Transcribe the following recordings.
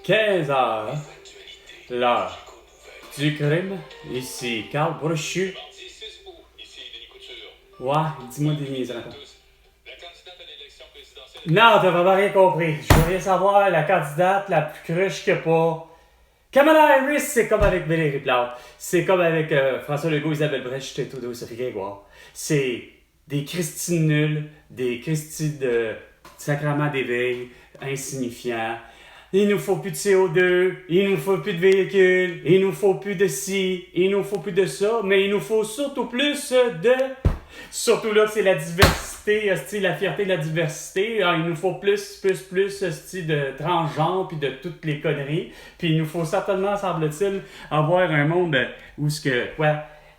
15 heures, l'heure du crime. Ici, Carl Brochu. Ouais, dis-moi des niaiseries. Non, t'as vraiment rien compris. Je veux rien savoir, la candidate la plus cruche que pas. Kamala Harris, c'est comme avec Valérie Plante. C'est comme avec François Legault, Isabelle Brèche, Trudeau, Sophie Grégoire. C'est des Christine nulles, des Christine de sacrement d'éveil, insignifiants. Il nous faut plus de CO2, il nous faut plus de véhicules, il nous faut plus de ci, il nous faut plus de ça, mais il nous faut surtout plus de... Surtout là, c'est la diversité, la fierté de la diversité. Alors, il nous faut plus, de transgenres puis de toutes les conneries. Puis il nous faut certainement, semble-t-il, avoir un monde où ce que,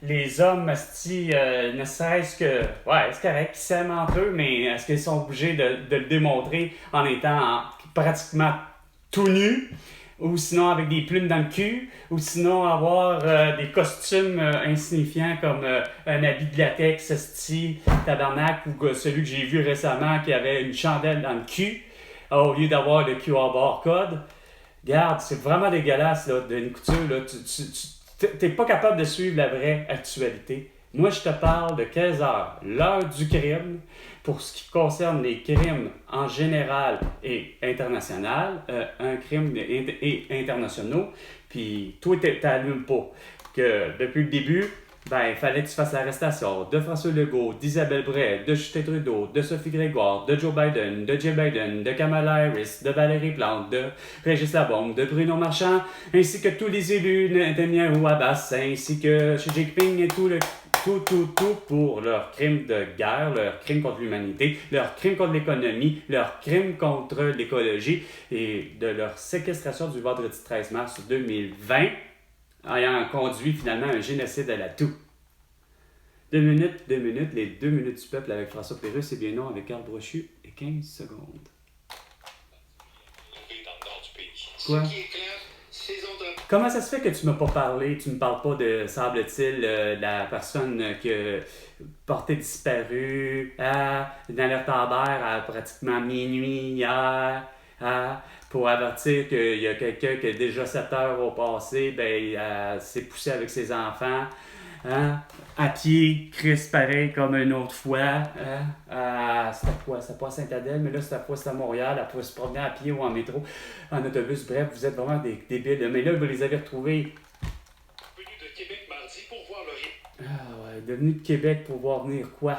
les hommes, ne cessent que, c'est correct, ils s'aiment entre eux, mais est-ce qu'ils sont obligés de le démontrer en étant pratiquement tout nus? Ou sinon avec des plumes dans le cul, ou sinon avoir des costumes insignifiants comme un habit de latex, tabarnak, ou celui que j'ai vu récemment qui avait une chandelle dans le cul, au lieu d'avoir le QR barcode. Regarde, c'est vraiment dégueulasse, là, Denis Couture, là. T'es pas capable de suivre la vraie actualité. Moi, je te parle de 15 heures, l'heure du crime, pour ce qui concerne les crimes en général et international, un crime et internationaux, puis toi, t'allumes pas. Que depuis le début, il fallait que tu fasses l'arrestation de François Legault, d'Isabelle Brèche, de Justin Trudeau, de Sophie Grégoire, de Joe Biden, de Jill Biden, de Kamala Harris, de Valérie Plante, de Régis Labombe, de Bruno Marchand, ainsi que tous les élus Netanyahu Abbas, ainsi que Xi Jinping et tout pour leurs crimes de guerre, leurs crimes contre l'humanité, leurs crimes contre l'économie, leurs crimes contre l'écologie et de leur séquestration du vendredi 13 mars 2020, ayant conduit finalement un génocide à la toux. 2 minutes, les 2 minutes du peuple avec François Pérusse et bien non avec Carl Brochu et 15 secondes. Quoi? Comment ça se fait que tu m'as pas parlé, tu me parles pas de, semble-t-il, la personne qui a porté disparu, une alerte Amber à pratiquement minuit hier, pour avertir qu'il y a quelqu'un qui a déjà 7 heures au passé, s'est poussé avec ses enfants, à pied, Chris pareil comme une autre fois, c'était quoi? C'était pas à Saint-Adèle, mais là cette fois c'était à Montréal, elle pouvait se promener à pied ou en métro, en autobus, bref, vous êtes vraiment des débiles, mais là vous les avez retrouvés. Venu de Québec mardi pour voir le Devenu de Québec pour voir venir quoi?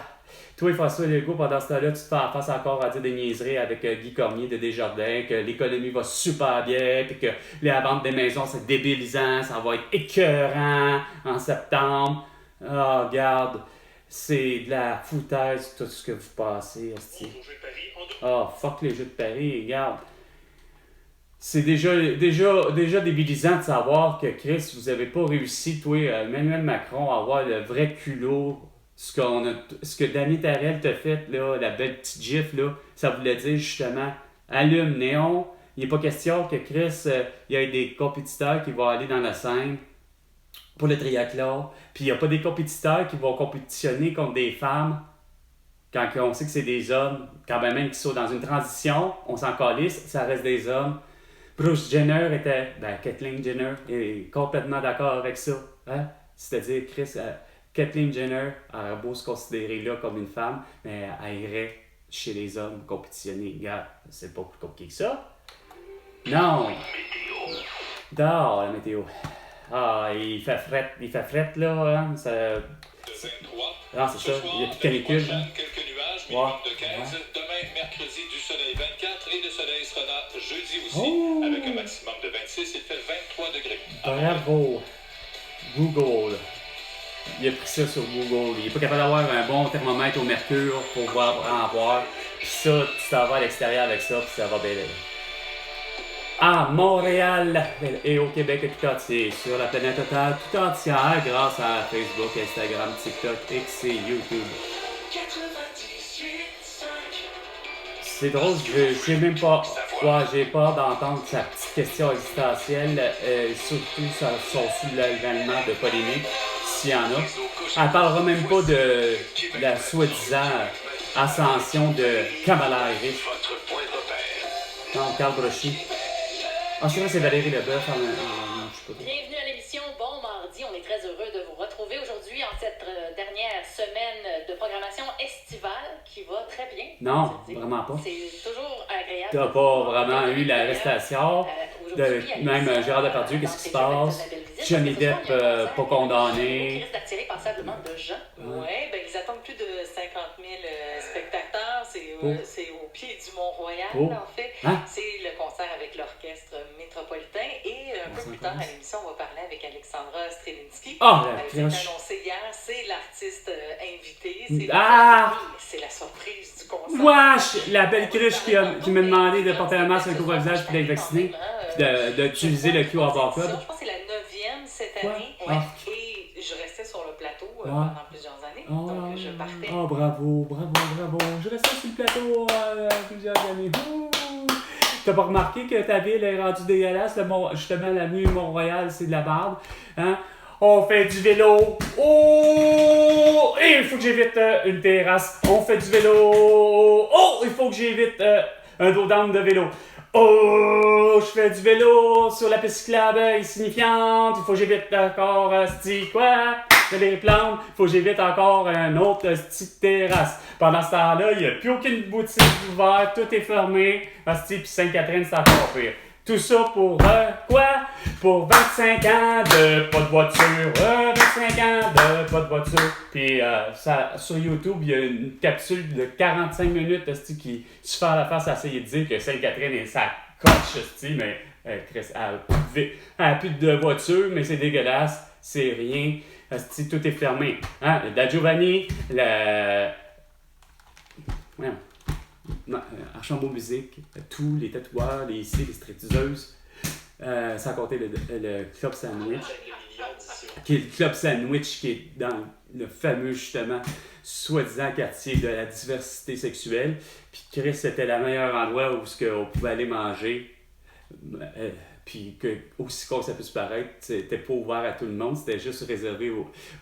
Toi, François Legault, pendant ce temps-là, tu te fais en face encore à dire des niaiseries avec Guy Cormier de Desjardins, que l'économie va super bien, puis que la vente des maisons, c'est débilisant, ça va être écœurant en septembre. Regarde, c'est de la foutaise tout ce que vous passez, esti. Fuck les Jeux de Paris, regarde. C'est déjà débilisant de savoir que, Chris, vous avez pas réussi, toi, Emmanuel Macron, à avoir le vrai culot. Ce que Danny Tarel t'a fait, là, la belle petite gifle, là, ça voulait dire justement, allume néon. Il n'est pas question que Chris, il y ait des compétiteurs qui vont aller dans la scène pour le triathlon. Puis il n'y a pas des compétiteurs qui vont compétitionner contre des femmes quand on sait que c'est des hommes. Quand même qu'ils sont dans une transition, on s'en calisse, ça reste des hommes. Bruce Jenner Caitlyn Jenner est complètement d'accord avec ça. C'est-à-dire, Chris... Caitlyn Jenner a beau se considérer là comme une femme, mais elle irait chez les hommes compétitionner. Regarde, c'est pas plus compliqué que ça. Non! Dehors, la météo. Il fait fret là. Hein? Ça... De 23. Non, c'est ça. Il y a plus de canicule. Quelques nuages, minimum de 15. Demain, mercredi, du soleil 24 et le soleil sera là jeudi aussi. Avec un maximum de 26, il fait 23 degrés. Bravo! Google. Il a pris ça sur Google. Il n'est pas capable d'avoir un bon thermomètre au mercure pour en voir. Puis ça, tu t'en vas à l'extérieur avec ça, puis ça va bien. À Montréal et au Québec tout entier, sur la planète totale tout entière, grâce à Facebook, Instagram, TikTok, X et YouTube. C'est drôle, j'ai même pas... j'ai peur d'entendre sa petite question existentielle, surtout son soulèvement de polémique. S'il y en a. Elle parlera même pas de la soi-disant ascension de Kamala Harris. Non, Carl Brochy. Ah, c'est vrai, c'est Valérie Leboeuf je sais pas. Bienvenue à l'émission Bon Mardi. On est très heureux de vous retrouver aujourd'hui en cette dernière semaine de programmation estivale qui va très bien. Non, vraiment pas. C'est toujours agréable. T'as pas vraiment eu l'arrestation de même Gérard Depardieu, qu'est-ce qui se passe? Johnny Depp pas condamné. Qui risque d'attirer passablement de gens. Oui, ben ils attendent plus de 50 000 spectateurs. C'est au pied du Mont-Royal, en fait. Hein? C'est le concert avec l'orchestre métropolitain. Et un peu plus tard à l'émission, on va parler avec Alexandra Strelinski. Elle a été annoncée hier. C'est l'artiste invité. C'est la surprise du concert. Wesh! La belle cruche qui m'a demandé de porter un masque sur le couvre-visage puis d'être vacciné. D'utiliser le QR barcode. Je pense que c'est la 9e cette année. Et je restais sur le plateau pendant plusieurs années. Donc je partais. Oh, bravo. Je restais sur le plateau plusieurs années. T'as pas remarqué que ta ville est rendue dégueulasse? Justement, l'avenue Mont-Royal, c'est de la barbe. Hein? On fait du vélo. Oh! Et il faut que j'évite une terrasse. On fait du vélo. Oh! Il faut que j'évite un dos d'âme de vélo. Oh! Je fais du vélo sur la piste cyclable insignifiante. Il faut que j'évite encore quoi? Les plantes. Il faut que j'évite encore un autre petite terrasse. Pendant ce temps-là, il n'y a plus aucune boutique ouverte. Tout est fermé. Puis Sainte-Catherine, c'est encore pire. Tout ça pour quoi? Pour 25 ans de pas de voiture. 25 ans de pas de voiture. Puis sur YouTube, il y a une capsule de 45 minutes qui se fait à la face à essayer de dire que Sainte-Catherine est sa coche, mais elle n'a plus de voiture, mais c'est dégueulasse. C'est rien. Tout est fermé. Hein? La Giovanni, Archambault Musique, tous les tatoueurs, les stripteaseuses, sans compter le Club Sandwich, qui est le Club Sandwich qui est dans le fameux, justement, soi-disant quartier de la diversité sexuelle. Puis Chris, c'était le meilleur endroit où on pouvait aller manger. Puis que, aussi con ça peut se paraître, c'était pas ouvert à tout le monde, c'était juste réservé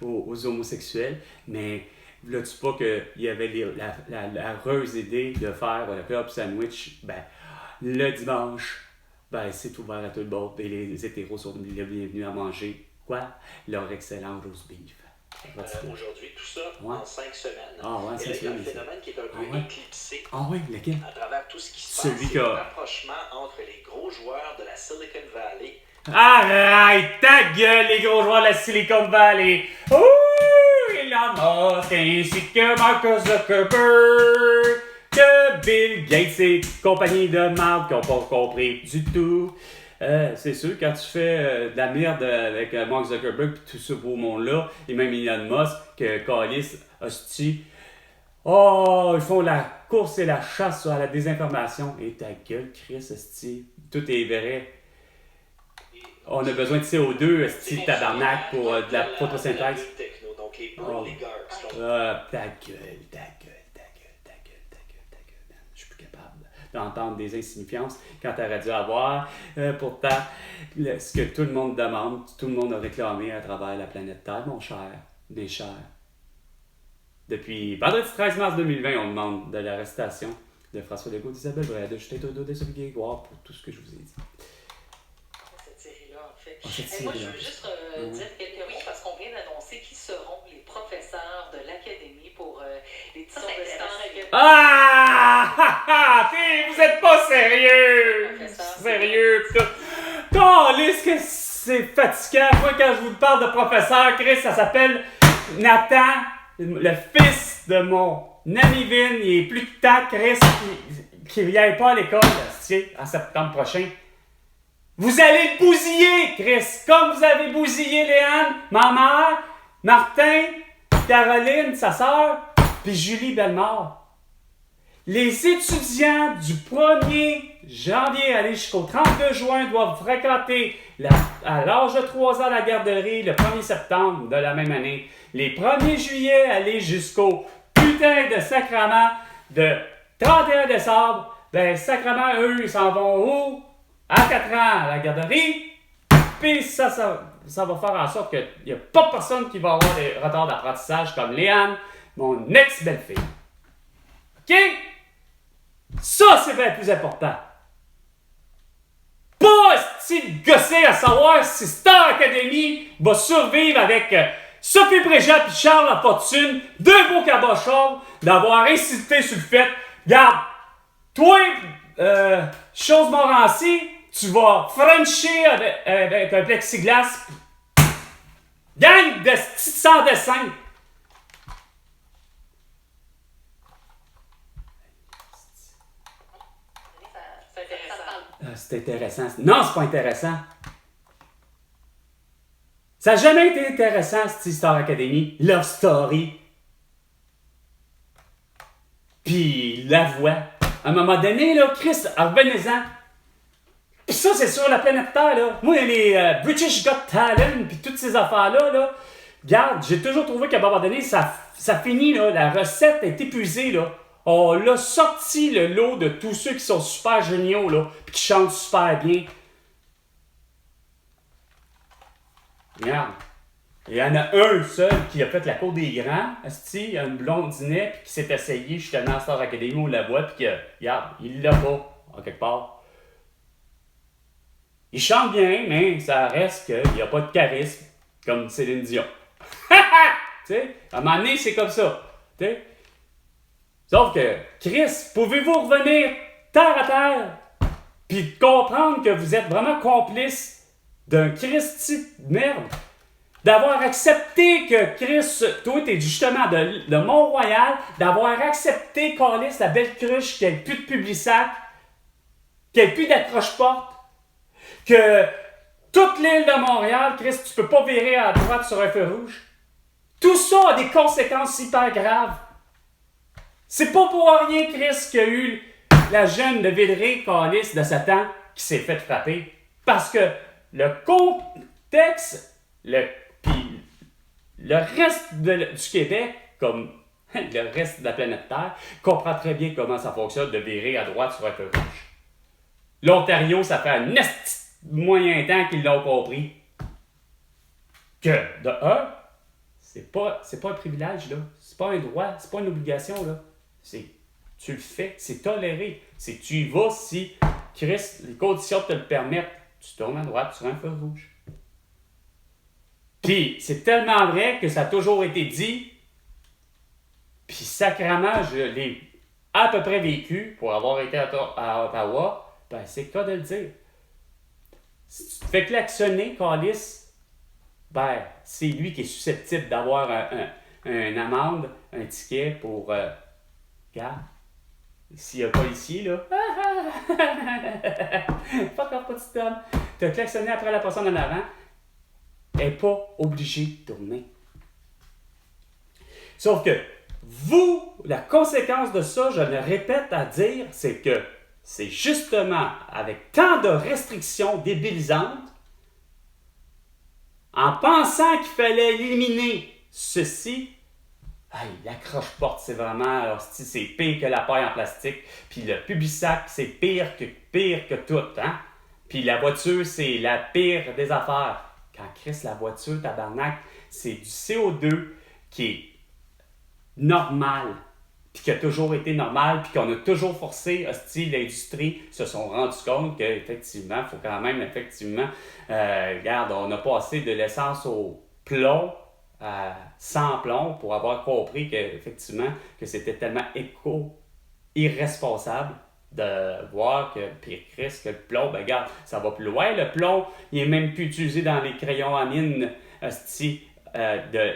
aux homosexuels. Mais là-tu pas qu'il y avait la heureuse idée de faire le Club Sandwich, le dimanche, c'est ouvert à tout le monde et les hétéros sont les bienvenus à manger, leur excellent roast beef. Aujourd'hui, tout ça en 5 semaines. Et là, il y a un phénomène qui est un peu éclipsé lequel? à travers tout ce qui se passe. C'est le rapprochement entre les gros joueurs de la Silicon Valley. Arrête ta gueule, les gros joueurs de la Silicon Valley! Ouh! Elon Musk ainsi que Mark Zuckerberg, que Bill Gates et compagnie de marque qui n'ont pas compris du tout. C'est sûr, quand tu fais de la merde avec Mark Zuckerberg et tout ce beau monde-là, et même Elon Musk, que Callis, hostie, ils font la course et la chasse à la désinformation. Et ta gueule, Chris, hostie, tout est vrai. On a besoin de CO2, hostie, tabarnak, pour de la photosynthèse. Donc les oligarques. Ta gueule. Je suis plus capable d'entendre des insignifiances quand t'aurais dû avoir. Pourtant, ce que tout le monde demande, tout le monde a réclamé à travers la planète Terre, mes chers. Depuis vendredi 13 mars 2020, on demande de l'arrestation de François Legault, d'Isabelle Bray, de Justin Trudeau, de Sophie Grégoire pour tout ce que je vous ai dit. Cette série-là, en fait. Moi, je veux juste dire quelques mots parce qu'on vient d'annoncer qui seront les professeurs de l'Académie pour les titres de Star Academy. Vous êtes pas sérieux! Sérieux, putain! Calisse que c'est fatigant. Moi, quand je vous parle de professeur, Chris, ça s'appelle Nathan, le fils de mon ami Vin. Il est plus de temps, Chris, qui vient pas à l'école en septembre prochain. Vous allez le bousiller, Chris, comme vous avez bousillé Léane, ma mère, Martin, Caroline, sa sœur, puis Julie Bellemare. Les étudiants du 1er janvier aller jusqu'au 32 juin doivent fréquenter à l'âge de 3 ans la garderie le 1er septembre de la même année. Les 1er juillet aller jusqu'au putain de sacrement de 31 décembre. Sacrement, eux, ils s'en vont où? À 4 ans à la garderie. Puis ça va faire en sorte qu'il n'y a pas personne qui va avoir des retards d'apprentissage comme Léane, mon ex-belle-fille. OK? Ça, c'est bien plus important. gossé à savoir si Star Academy va survivre avec Sophie Préjean et Charles Lafortune, deux beaux cabochons, d'avoir insisté sur le fait, regarde, toi, chose Morancy, tu vas frencher avec un plexiglas. Gang de sans dessin. C'est intéressant. C'est intéressant. Non, c'est pas intéressant. Ça n'a jamais été intéressant, cette Star Academy. Love Story. Puis la voix. À un moment donné, là, Chris, revenez-en. Puis ça, c'est sur la planète Terre, là. Moi, les British Got Talent, puis toutes ces affaires-là, là. Regarde, j'ai toujours trouvé qu'à un moment donné, ça finit, là. La recette est épuisée, là. On l'a sorti le lot de tous ceux qui sont super géniaux, là, puis qui chantent super bien. Regarde. Il y en a un seul qui a fait la cour des grands, asti, une blondinet, puis qui s'est essayé justement à Star Academy, on la voit, puis que, regarde, il l'a pas, en quelque part. Il chante bien, mais ça reste qu'il n'y a pas de charisme, comme Céline Dion. Tu sais, à un moment donné, c'est comme ça. Tu sais. Sauf que, Chris, pouvez-vous revenir terre à terre, puis comprendre que vous êtes vraiment complice d'un Christi de merde? D'avoir accepté que Chris, toi, t'es justement de Mont-Royal, d'avoir accepté, Calis, la belle cruche, qu'il n'y ait plus de Publisac, qu'il n'y ait plus d'accroche-porte, que toute l'île de Montréal, Chris, tu peux pas virer à droite sur un feu rouge. Tout ça a des conséquences hyper graves. C'est pas pour rien, Chris, qu'il y a eu la jeune de Villeray, Calis, de Satan, qui s'est fait frapper. Parce que le contexte, le reste du Québec, comme le reste de la planète Terre, comprend très bien comment ça fonctionne de virer à droite sur un feu rouge. L'Ontario, ça fait un moyen temps qu'ils l'ont compris. Que, de un, c'est pas un privilège, là. C'est pas un droit, c'est pas une obligation, là. Tu le fais, c'est toléré. C'est tu y vas si, Chris, les conditions te le permettent. Tu tournes à droite sur un feu rouge. Puis, c'est tellement vrai que ça a toujours été dit, puis sacrément, je l'ai à peu près vécu pour avoir été à Ottawa, ben c'est le cas de le dire. Si tu te fais klaxonner, Calis, ben c'est lui qui est susceptible d'avoir une amende, un ticket pour... regarde, s'il y a un policier, là... Fuck off, petit homme. T'as klaxonné après la personne en avant, elle n'est pas obligée de tourner. Sauf que, vous, la conséquence de ça, je le répète à dire, c'est que c'est justement avec tant de restrictions débilisantes, en pensant qu'il fallait éliminer ceci, l'accroche-porte, c'est vraiment, c'est pire que la paille en plastique, puis le Publisac, c'est pire que tout, hein? Puis la voiture, c'est la pire des affaires. Quand Chris, la voiture, tabarnak, c'est du CO2 qui est normal, puis qui a toujours été normal, puis qu'on a toujours forcé, l'industrie se sont rendus compte qu'effectivement, il faut quand même, regarde, on a passé de l'essence au plomb, sans plomb, pour avoir compris qu'effectivement, que c'était tellement irresponsable de voir que, puis Chris, que le plomb, ben regarde, ça va plus loin. Le plomb, il est même plus utilisé dans les crayons à mine, il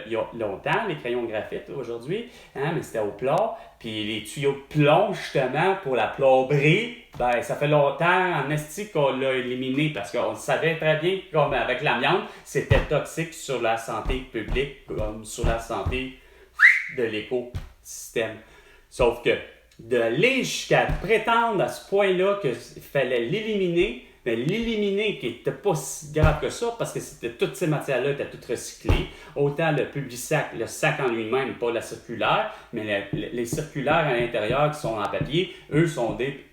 y a longtemps, les crayons graphite aujourd'hui, hein, mais c'était au plomb. Puis les tuyaux de plomb, justement, pour la plomberie, ben ça fait longtemps en esti qu'on l'a éliminé parce qu'on savait très bien comme avec l'amiante, c'était toxique sur la santé publique comme sur la santé de l'écosystème. Sauf que d'aller jusqu'à prétendre à ce point-là qu'il fallait l'éliminer, mais l'éliminer qui n'était pas si grave que ça parce que c'était toutes ces matières-là étaient toutes recyclées. Autant le Publisac, le sac en lui-même, pas la circulaire, mais les circulaires à l'intérieur qui sont en papier, eux sont des...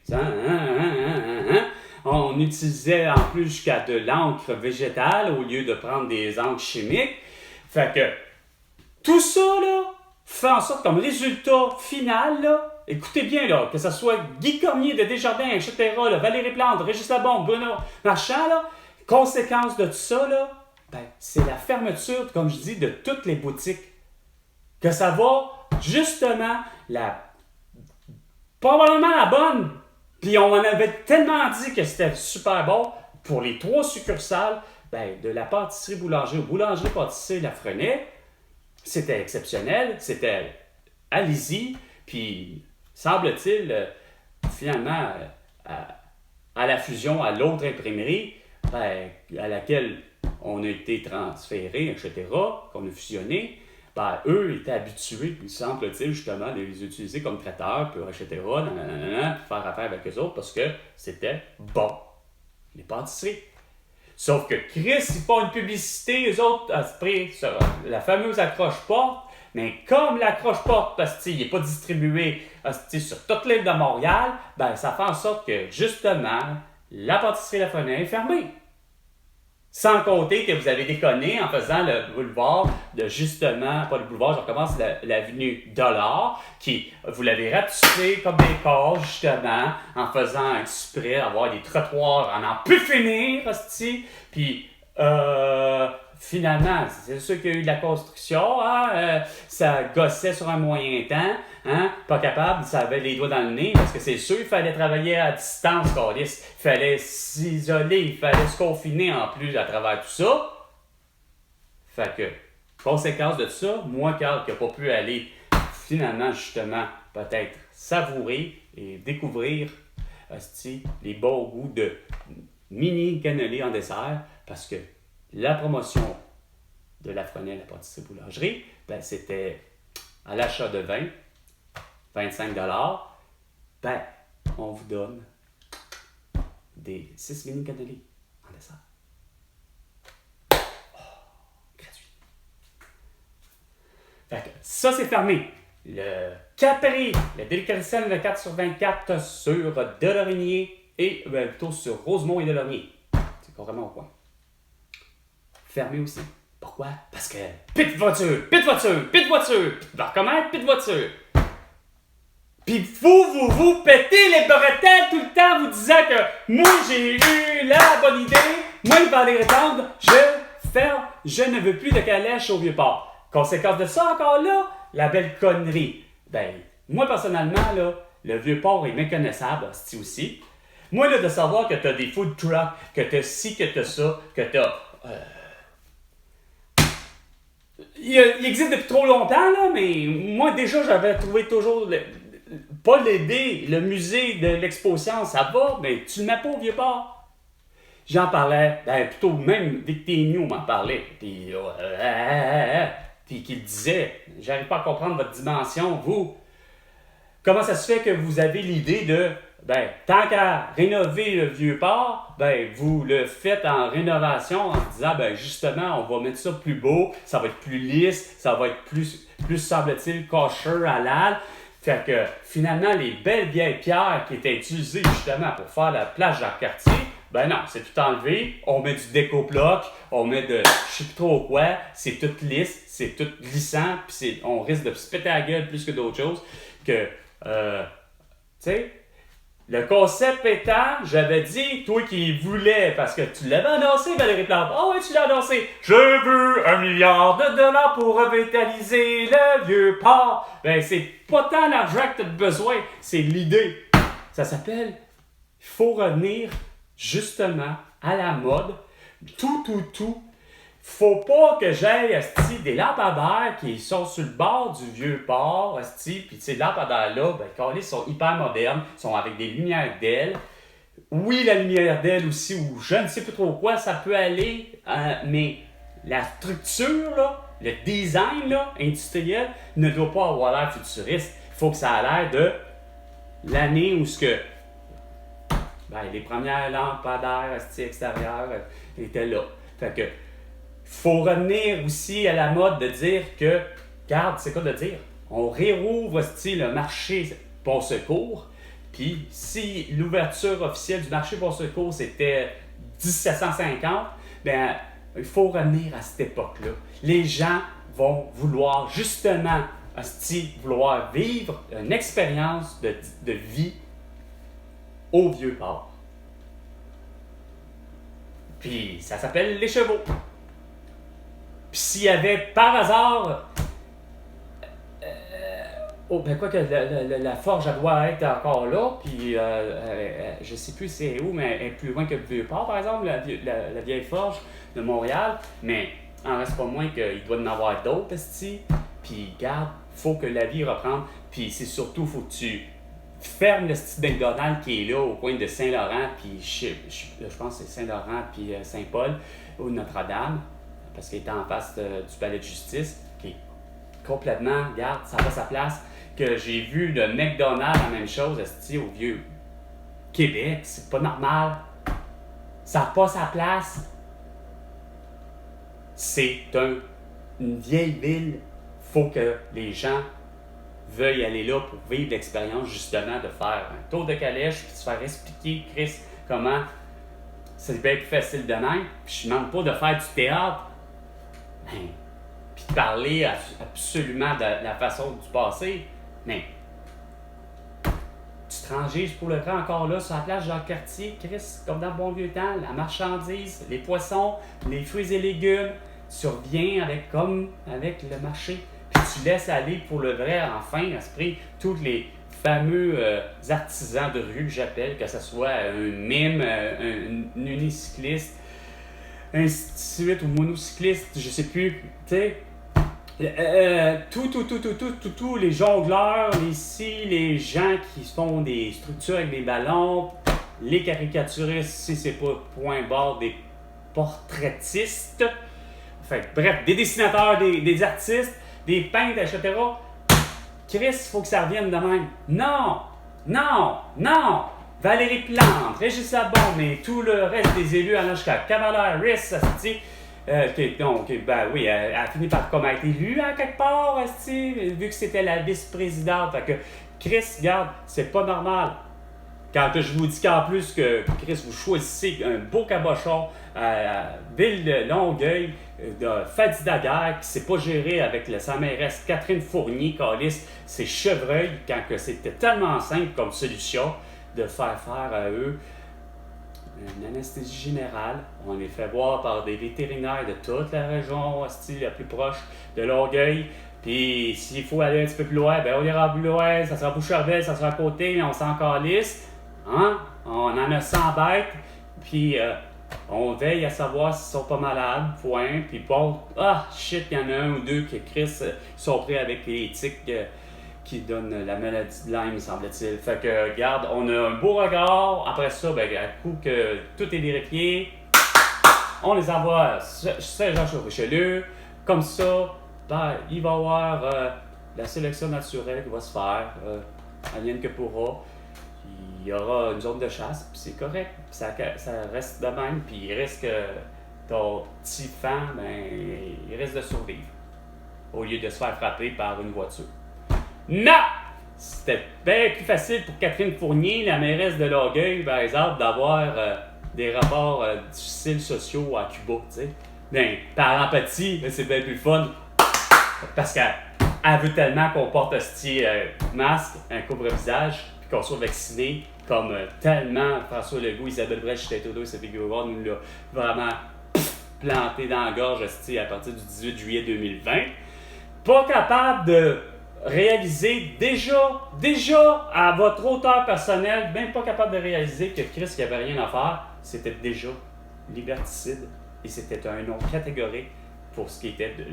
On utilisait en plus jusqu'à de l'encre végétale au lieu de prendre des encres chimiques. Fait que tout ça, là, fait en sorte comme résultat final, là, écoutez bien, là, que ce soit Guy Cormier de Desjardins, etc., là, Valérie Plante, Régis Labombe, Bruno Marchand, là, conséquence de tout ça, là, ben, c'est la fermeture, comme je dis, de toutes les boutiques. Que ça va, justement, probablement la bonne. Puis on en avait tellement dit que c'était super bon pour les 3 succursales, ben, de la pâtisserie boulanger au boulangerie-pâtisserie Lafrenais. C'était exceptionnel, c'était allez-y, puis semble-t-il, finalement, à la fusion à l'autre imprimerie, ben, à laquelle on a été transféré, etc., qu'on a fusionné, ben, eux étaient habitués, il semble-t-il, justement, de les utiliser comme traiteurs, puis etc., pour faire affaire avec eux autres, parce que c'était bon, les pâtisseries. Sauf que Chris, ils font une publicité, eux autres, après, la fameuse accroche-porte, mais comme l'accroche-porte, parce qu'il n'est pas distribué sur toute l'île de Montréal, ben, ça fait en sorte que, justement, la pâtisserie Lafrenais est fermée. Sans compter que vous avez déconné en faisant le boulevard de, justement, pas le boulevard, je recommence, l'avenue Dollard, qui, vous l'avez ratissé comme des corps, justement, en faisant exprès avoir des trottoirs en plus finir, hostie. Puis, finalement, c'est sûr qu'il y a eu de la construction, hein, ça gossait sur un moyen temps, hein, pas capable, ça avait les doigts dans le nez, parce que c'est sûr, il fallait travailler à distance, il fallait s'isoler, il fallait se confiner en plus à travers tout ça. Fait que, conséquence de ça, moi, Carl, qui n'a pas pu aller, finalement, justement, peut-être savourer et découvrir, les beaux goûts de mini cannelé en dessert, parce que la promotion de Lafrenais, la pâtisserie boulangerie, ben, c'était à l'achat de 25 $, ben, on vous donne des 6 mini cannelés en dessert. Gratuit. Fait que ça, c'est fermé. Le Capri, le délicatessen de 4/24 sur Delorimier et plutôt sur Rosemont et Delorimier. C'est carrément au coin. Fermé aussi. Pourquoi? Parce que pit de voiture. Ben, comment pit de voiture? Puis vous pétez les bretelles tout le temps, vous disant que moi j'ai eu la bonne idée, moi il va aller répondre, je ne veux plus de calèche au Vieux-Port. Conséquence de ça encore là, la belle connerie. Ben, moi personnellement là, le Vieux-Port est méconnaissable, c'est aussi. Moi là, de savoir que t'as des food trucks, que t'as ci, que t'as ça, que t'as... Il existe depuis trop longtemps, là, mais moi, déjà, j'avais trouvé toujours... pas l'aider, le musée de l'exposition, ça va, mais tu le mets pas au Vieux-Port. J'en parlais, ben, plutôt même Victor m'en parlait, puis qu'il disait, j'arrive pas à comprendre votre dimension, vous. Comment ça se fait que vous avez l'idée de... Ben, tant qu'à rénover le Vieux-Port, ben, vous le faites en rénovation en disant, ben, justement, on va mettre ça plus beau, ça va être plus lisse, ça va être plus semble-t-il, kosher, halal. Fait que, finalement, les belles vieilles pierres qui étaient utilisées, justement, pour faire la plage Jacques-Cartier, ben non, c'est tout enlevé, on met du déco-bloc, on met de je sais plus trop quoi, c'est tout lisse, c'est tout glissant, puis on risque de se péter la gueule plus que d'autres choses, que, tu sais, le concept étant, j'avais dit, toi qui voulais, parce que tu l'avais annoncé, Valérie Plante. Ah oui, tu l'as annoncé. Je veux $1 milliard pour revitaliser le Vieux-Port. Ben, c'est pas tant l'argent que tu as besoin, c'est l'idée. Ça s'appelle, il faut revenir justement à la mode. Tout. Faut pas que j'aille des lampadaires qui sont sur le bord du Vieux-Port, puis ces lampadaires-là, ben, ils sont hyper modernes, sont avec des lumières d'ailes. Oui, la lumière d'aile aussi, ou je ne sais plus trop quoi, ça peut aller, mais la structure, là, le design là, industriel ne doit pas avoir l'air futuriste. Il faut que ça a l'air de l'année où les premières lampadaires extérieures étaient là. Fait que faut revenir aussi à la mode de dire que, regarde, c'est quoi de dire? On réouvre le marché Bon-Secours, puis si l'ouverture officielle du marché Bon-Secours c'était 1750, ben il faut revenir à cette époque-là. Les gens vont vouloir justement vouloir vivre une expérience de vie au Vieux-Port. Puis ça s'appelle les chevaux. Puis s'il y avait par hasard... ben quoi que la forge, elle doit être encore là, puis je sais plus c'est où, mais elle est plus loin que le Vieux-Port, par exemple, la vieille forge de Montréal, mais en reste pas moins qu'il doit y en avoir d'autres, puis garde, faut que la vie reprenne, puis c'est surtout, faut que tu fermes le style McDonald's qui est là au coin de Saint-Laurent, puis je pense que c'est Saint-Laurent, puis Saint-Paul, ou Notre-Dame, parce qu'il est en face du palais de justice, qui est complètement, regarde, ça n'a pas sa place. Que j'ai vu le McDonald's, la même chose, au vieux Québec, c'est pas normal. Ça n'a pas sa place. C'est une vieille ville. Faut que les gens veuillent aller là pour vivre l'expérience, justement, de faire un tour de calèche, puis de se faire expliquer, Chris, comment c'est bien plus facile de même. Puis je ne demande pas de faire du théâtre. Puis de parler absolument de la façon du passé. Mais tu transiges pour le temps encore là sur la plage Jacques-Cartier, Chris, comme dans le bon vieux temps, la marchandise, les poissons, les fruits et légumes, tu reviens comme avec le marché, puis tu laisses aller pour le vrai, enfin, esprit, tous les fameux artisans de rue que j'appelle, que ce soit un mime, un unicycliste, un suite ou monocycliste, je sais plus, tu sais. Tous les jongleurs, les gens qui font des structures avec des ballons, les caricaturistes, si c'est pas point barre, des portraitistes, bref, des dessinateurs, des artistes, des peintres, etc. Chris, il faut que ça revienne de même. Non! Valérie Plante, Régis Labombe et tout le reste des élus allant jusqu'à Kamala Harris, elle a fini par comme être élue à quelque part, vu que c'était la vice-présidente. Fait que Chris, regarde, c'est pas normal. Quand je vous dis qu'en plus que Chris, vous choisissez un beau cabochon à la ville de Longueuil, de Fadi Daguerre, qui s'est pas géré avec sa mairesse Catherine Fournier, Calice, c'est Chevreuil, quand que c'était tellement simple comme solution de faire à eux une anesthésie générale. On les fait voir par des vétérinaires de toute la région la plus proche de Longueuil. Puis s'il faut aller un petit peu plus loin, on ira plus loin, ça sera Boucherville, ça sera à côté, on s'en calisse. Hein? On en a 100 bêtes, puis on veille à savoir s'ils sont pas malades, point. Puis bon, il y en a un ou deux qui, Chris, sont pris avec les tiques qui donnent la maladie de Lyme, semble-t-il. Fait que, regarde, on a un beau regard. Après ça, à coup que tout est vérifié, on les envoie à Saint-Jean-sur-Richelieu. Comme ça, il va y avoir la sélection naturelle qui va se faire, advienne que pourra. Il y aura une zone de chasse, puis c'est correct. Ça reste de même, puis il risque que ton petit fan, il risque de survivre. Au lieu de se faire frapper par une voiture. Non! C'était bien plus facile pour Catherine Fournier, la mairesse de Longueuil, par exemple, d'avoir des rapports difficiles sociaux à Cuba, tu sais. Par empathie, c'est bien plus fun. Parce qu'elle veut tellement qu'on porte un masque, un couvre-visage, puis qu'on soit vacciné, comme tellement François Legault, Isabelle Brèche, Trudeau, Sophie Gaulois nous l'a vraiment planté dans la gorge à partir du 18 juillet 2020. Pas capable de réaliser déjà à votre hauteur personnelle, même pas capable de réaliser que Chris, il n'y avait rien à faire, c'était déjà liberticide et c'était un nom catégorique pour ce qui était du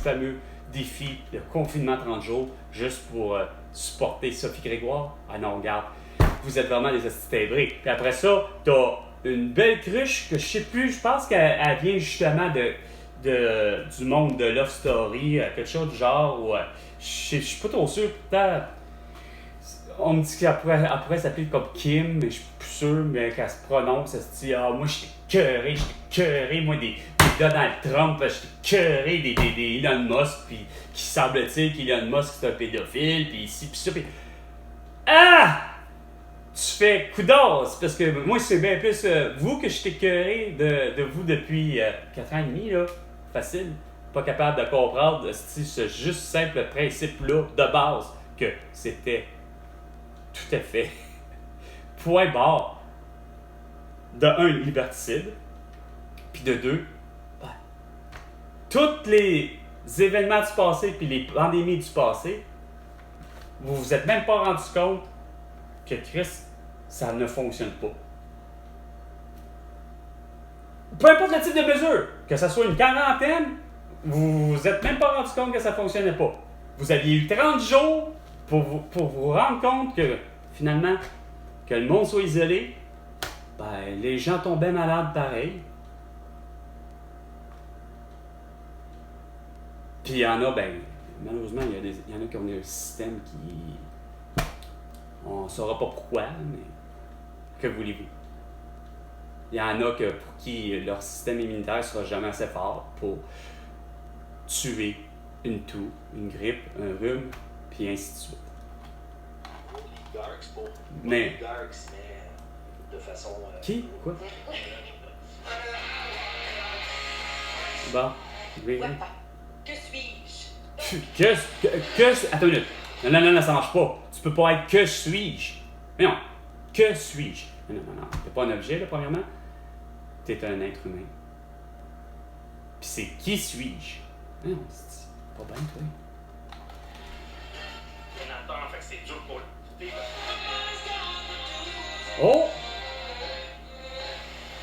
fameux défi de confinement 30 jours juste pour supporter Sophie Grégoire. Ah non, regarde, vous êtes vraiment des hosties timbrés. Puis après ça, t'as une belle cruche que je sais plus, je pense qu'elle vient justement du monde de Love Story, quelque chose du genre, ou je suis pas trop sûr, pourtant, on me dit qu'elle pourrait s'appeler comme Kim, mais je suis plus sûr, mais qu'elle se prononce, elle se dit, moi j'étais écœuré, moi des Donald Trump, j'étais écœuré des Elon Musk, puis qui semble-t-il qu'Elon Musk c'est un pédophile, puis ici, puis ça, puis tu fais coudos, parce que moi c'est bien plus vous que je suis écœuré de vous depuis 4 ans et demi, là. Facile, pas capable de comprendre ce juste simple principe-là de base que c'était tout à fait point barre de un liberticide, puis de 2, ben, tous les événements du passé puis les pandémies du passé, vous vous êtes même pas rendu compte que Chris, ça ne fonctionne pas. Peu importe le type de mesure, que ce soit une quarantaine, vous vous êtes même pas rendu compte que ça ne fonctionnait pas. Vous aviez eu 30 jours pour vous rendre compte que, finalement, que le monde soit isolé, ben, les gens tombaient malades pareil. Puis il y en a, ben, malheureusement, il y en a qui ont un système qui... On ne saura pas pourquoi, mais que voulez-vous? Il y en a pour qui leur système immunitaire ne sera jamais assez fort pour tuer une toux, une grippe, un rhume, puis ainsi de suite. Mais... de façon... Qui? Quoi? Bon, oui. Que suis-je? Attends une minute. Non, ça marche pas. Tu peux pas être que suis-je. Mais non, que suis-je? Non. T'es pas un objet, là, premièrement. T'es un être humain. Puis c'est qui suis-je? Non, c'est pas bien, toi. Fait que c'est dur pour Oh!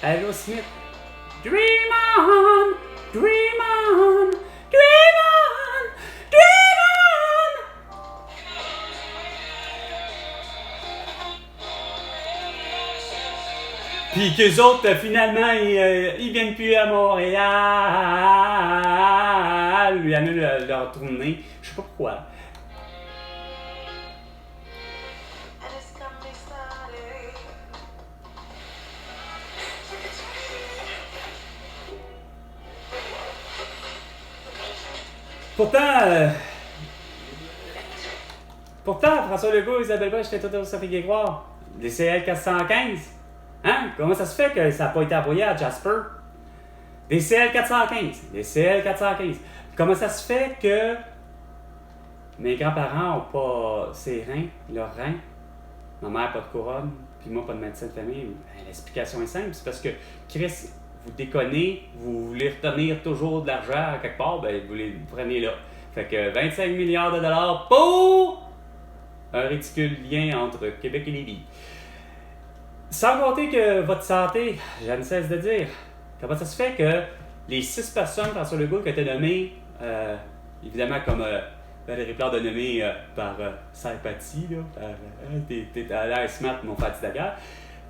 Aerosmith. Dream on! Dream on! Dream on! Dream on! Puis qu'eux autres, finalement, ils viennent plus à Montréal. Ils annulent leur tournée. Je sais pas pourquoi. Pourtant, François Legault, Isabelle Bosch, c'était tout ça fait Grégoire. Les CL 415. Hein? Comment ça se fait que ça n'a pas été envoyé à Jasper? Des CL 415. Des CL 415. Comment ça se fait que mes grands-parents n'ont pas leurs reins? Ma mère pas de couronne, puis moi pas de médecin de famille. Ben, l'explication est simple, c'est parce que Chris, vous déconnez, vous voulez retenir toujours de l'argent à quelque part, ben vous les prenez là. Fait que 25 milliards de dollars pour un ridicule lien entre Québec et Lévis. Sans compter que votre santé, je ne cesse de dire, comment ça se fait que les 6 personnes, François Legault, qui étaient nommées, évidemment comme Valérie Plante a nommé par sympathie, là, t'es à l'ASMAT, mon Fatih Daguerre.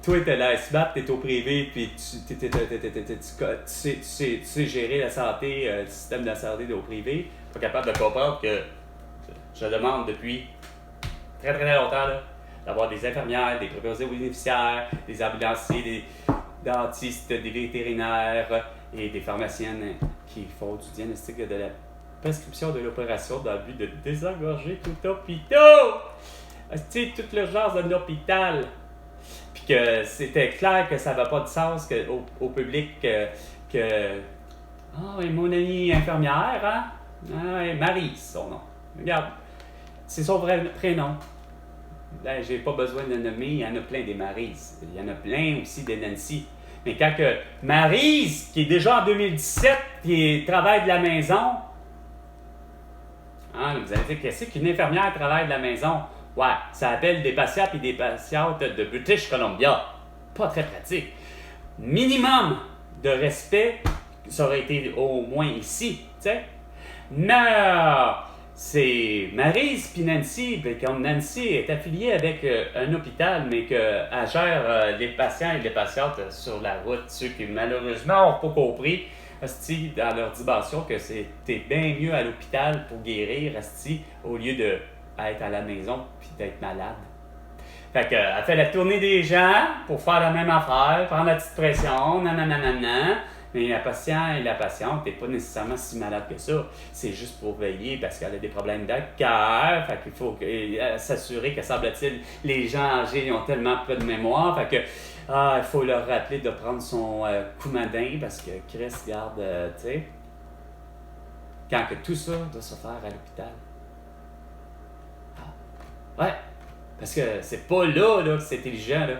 Toi, t'es à l'ASMAT, t'es au privé, puis tu sais gérer la santé, le système de la santé au privé. Pas capable de comprendre que je demande depuis très longtemps là, d'avoir des infirmières, des préposés aux bénéficiaires, des ambulanciers, des dentistes, des vétérinaires et des pharmaciennes qui font du diagnostic de la prescription de l'opération dans le but de désengorger tout l'hôpital. C'est toute l'urgence d'un hôpital. Puis que c'était clair que ça n'avait pas de sens au public que ah, et mon amie infirmière, hein? Ah, et Marie, son nom. Regarde, c'est son vrai prénom. Là, j'ai pas besoin de le nommer, il y en a plein des Maryse. Il y en a plein aussi des Nancy. Mais quand que Maryse, qui est déjà en 2017, qui travaille de la maison, hein, vous allez dire, qu'est-ce qu'une infirmière travaille de la maison? Ouais, ça appelle des patients et des patientes de British Columbia. Pas très pratique. Minimum de respect, ça aurait été au moins ici, tu sais. Non! C'est Maryse puis Nancy, puis comme Nancy est affiliée avec un hôpital, mais qu'elle gère les patients et les patientes sur la route, ceux qui malheureusement n'ont pas compris, asti, dans leur dimension, que c'était bien mieux à l'hôpital pour guérir, asti, au lieu d'être à la maison puis d'être malade. Fait qu'elle fait la tournée des gens pour faire la même affaire, prendre la petite pression, nanana. Mais la patient et la patiente n'est pas nécessairement si malade que ça. C'est juste pour veiller parce qu'elle a des problèmes de cœur. Fait qu'il faut s'assurer que, semble-t-il, les gens âgés ont tellement peu de mémoire. Fait que il faut leur rappeler de prendre son Coumadin parce que Chris garde, tu sais, quand que tout ça doit se faire à l'hôpital. Ouais, parce que c'est pas là que c'est intelligent, là.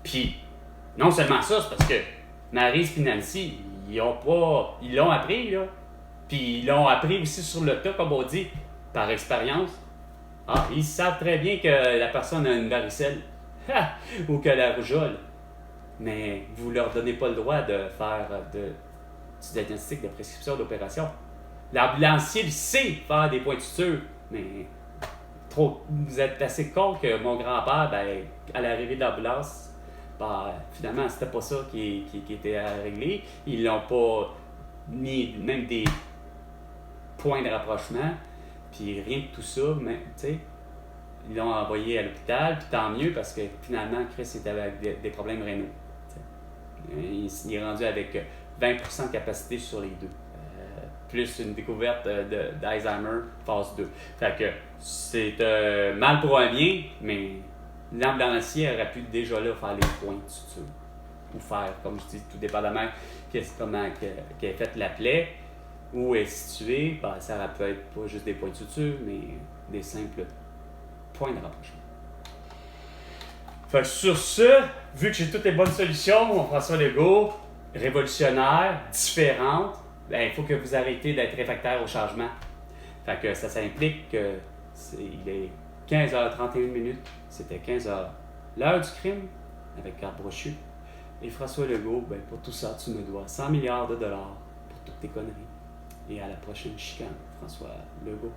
Puis, non seulement ça, c'est parce que Maryse et Nancy, ils l'ont appris, là. Puis ils l'ont appris aussi sur le tas, comme on dit, par expérience. Ah, ils savent très bien que la personne a une varicelle. Ou que la rougeole. Mais vous leur donnez pas le droit de faire du diagnostic, de prescription, d'opération. L'ambulancier, il sait faire des points de suture, mais vous êtes assez con que mon grand-père, à l'arrivée de l'ambulance, finalement, c'était pas ça qui était à régler. Ils l'ont pas mis même des points de rapprochement, puis rien de tout ça, mais tu sais, ils l'ont envoyé à l'hôpital, puis tant mieux parce que finalement, Chris était avec des problèmes rénaux. Il est rendu avec 20% de capacité sur les deux. Plus une découverte d'Alzheimer phase 2. Fait que c'est mal pour un bien, mais l'ambulancier aurait pu déjà là faire les points de suture. Ou faire, comme je dis, tout dépendamment comment qu'elle a fait la plaie, où elle est située, ça aurait pu être pas juste des points de suture, mais des simples points de rapprochement. Fait que sur ce, vu que j'ai toutes les bonnes solutions, François Legault, révolutionnaire, différente, il faut que vous arrêtez d'être réfractaire au changement. Fait que ça implique que il est 15h31. C'était 15h. L'heure du crime avec Carte Brochu. Et François Legault, pour tout ça, tu me dois 100 milliards de dollars pour toutes tes conneries. Et à la prochaine chicane, François Legault.